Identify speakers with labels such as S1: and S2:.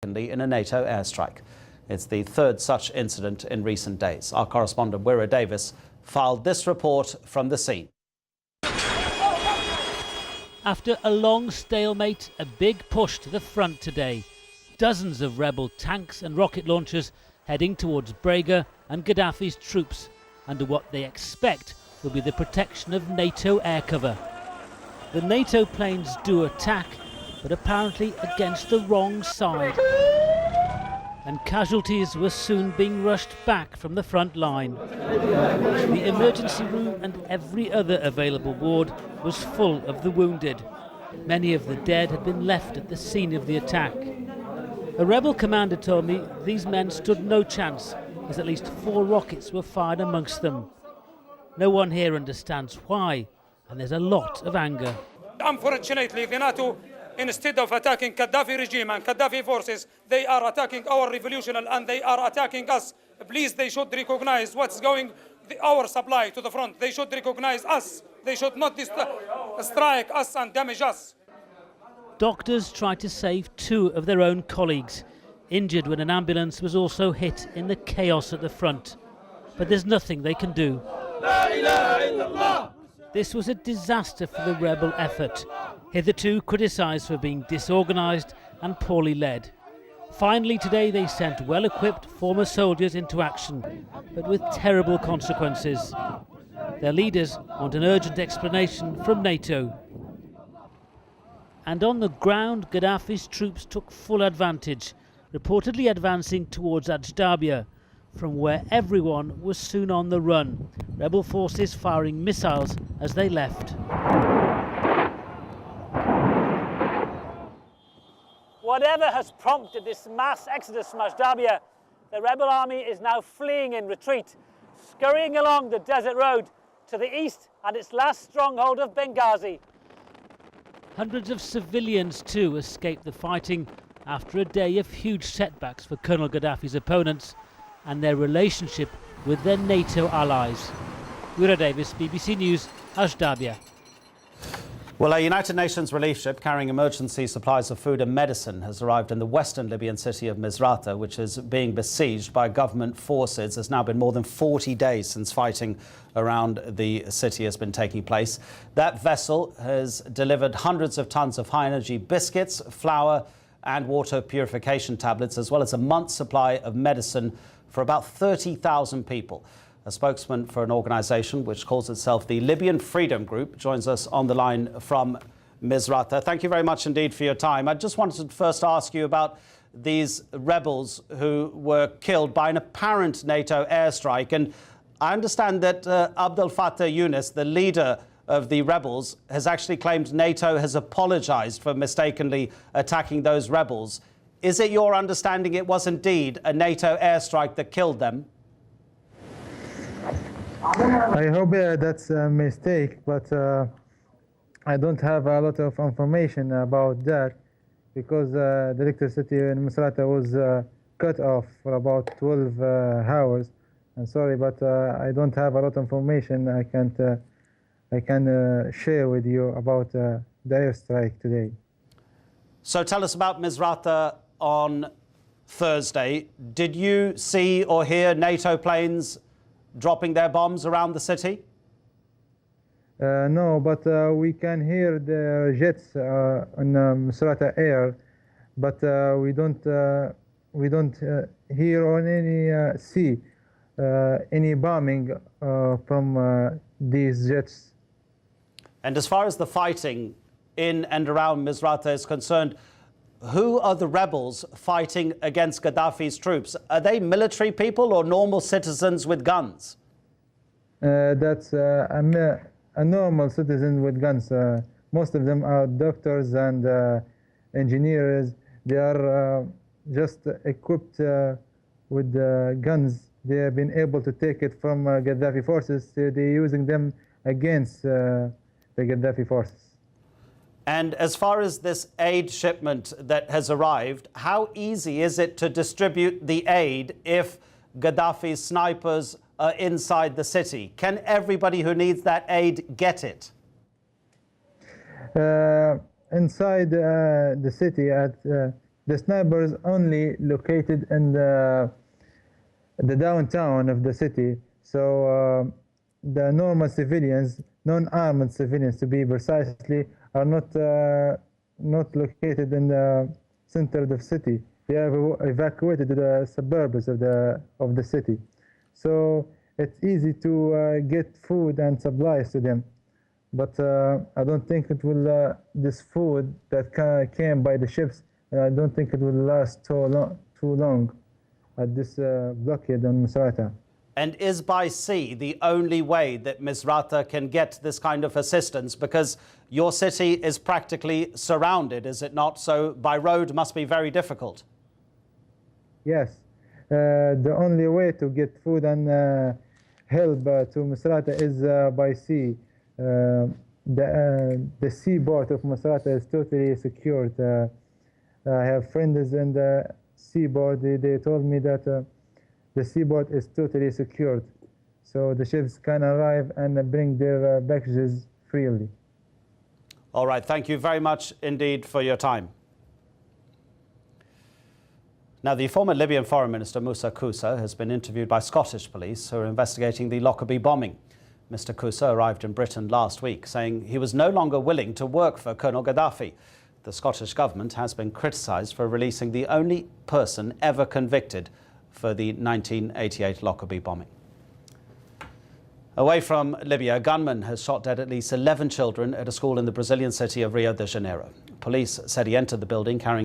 S1: in a NATO airstrike. It's the third such incident in recent days. Our correspondent Wira Davis filed this report from the scene.
S2: After a long stalemate, a big push to the front today. Dozens of rebel tanks and rocket launchers heading towards Brega and Gaddafi's troops under what they expect will be the protection of NATO air cover. The NATO planes do attack, but apparently against the wrong side. And casualties were soon being rushed back from the front line. The emergency room and every other available ward was full of the wounded. Many of the dead had been left at the scene of the attack. A rebel commander told me these men stood no chance, as at least 4 rockets were fired amongst them. No one here understands why, and there's a lot of anger.
S3: Unfortunately, the NATO, instead of attacking Gaddafi regime and Gaddafi forces, they are attacking our revolution and they are attacking us. Please, they should recognize what's going, our supply to the front. They should recognize us. They should not strike us and damage us.
S2: Doctors tried to save 2 of their own colleagues, injured when an ambulance was also hit in the chaos at the front. But there's nothing they can do. This was a disaster for the rebel effort, hitherto criticised for being disorganised and poorly led. Finally today they sent well-equipped former soldiers into action, but with terrible consequences. Their leaders want an urgent explanation from NATO. And on the ground, Gaddafi's troops took full advantage, reportedly advancing towards Ajdabia, from where everyone was soon on the run, rebel forces firing missiles as they left.
S4: Whatever has prompted this mass exodus from Ajdabia, the rebel army is now fleeing in retreat, scurrying along the desert road to the east and its last stronghold of Benghazi.
S2: Hundreds of civilians too escaped the fighting after a day of huge setbacks for Colonel Gaddafi's opponents and their relationship with their NATO allies. Wira Davis, BBC News, Ajdabia.
S1: Well, a United Nations relief ship carrying emergency supplies of food and medicine has arrived in the western Libyan city of Misrata, which is being besieged by government forces. It's now been more than 40 days since fighting around the city has been taking place. That vessel has delivered hundreds of tons of high-energy biscuits, flour and water purification tablets, as well as a month's supply of medicine for about 30,000 people. A spokesman for an organisation which calls itself the Libyan Freedom Group joins us on the line from Misrata. Thank you very much indeed for your time. I just wanted to first ask you about these rebels who were killed by an apparent NATO airstrike. And I understand that Abdel Fattah Yunus, the leader of the rebels, has actually claimed NATO has apologised for mistakenly attacking those rebels. Is it your understanding it was indeed a NATO airstrike that killed them?
S5: I hope that's a mistake, but I don't have a lot of information about that because the electricity in Misrata was cut off for about 12 hours. I'm sorry, but I don't have a lot of information I can share with you about the airstrike today.
S1: So tell us about Misrata on Thursday. Did you see or hear NATO planes dropping their bombs around the city?
S5: No, but we can hear the jets on Misrata air, but we don't hear on any see any bombing from these jets.
S1: And as far as the fighting in and around Misrata is concerned, who are the rebels fighting against Gaddafi's troops? Are they military people or normal citizens with guns?
S5: That's a normal citizen with guns. Most of them are doctors and engineers. They are just equipped with guns. They have been able to take it from Gaddafi forces. So they're using them against the Gaddafi forces.
S1: And as far as this aid shipment that has arrived, how easy is it to distribute the aid if Gaddafi's snipers are inside the city? Can everybody who needs that aid get it?
S5: Inside the city at the snipers only located in the downtown of the city. So the normal civilians, non-armed civilians to be precisely, are not located in the center of the city. They are evacuated to the suburbs of the city. So it's easy to get food and supplies to them. But I don't think it will, this food that came by the ships, I don't think it will last too long at this blockade on Misrata.
S1: And is by sea the only way that Misrata can get this kind of assistance? Because your city is practically surrounded, is it not? So by road must be very difficult.
S5: Yes. The only way to get food and help to Misrata is by sea. The seaport of Misrata is totally secured. I have friends in the seaport. They told me that the seaport is totally secured, so the ships can arrive and bring their packages freely.
S1: All right, thank you very much indeed for your time. Now, the former Libyan Foreign Minister Moussa Koussa has been interviewed by Scottish police who are investigating the Lockerbie bombing. Mr. Koussa arrived in Britain last week, saying he was no longer willing to work for Colonel Gaddafi. The Scottish government has been criticised for releasing the only person ever convicted for the 1988 Lockerbie bombing. Away from Libya, a gunman has shot dead at least 11 children at a school in the Brazilian city of Rio de Janeiro. Police said he entered the building carrying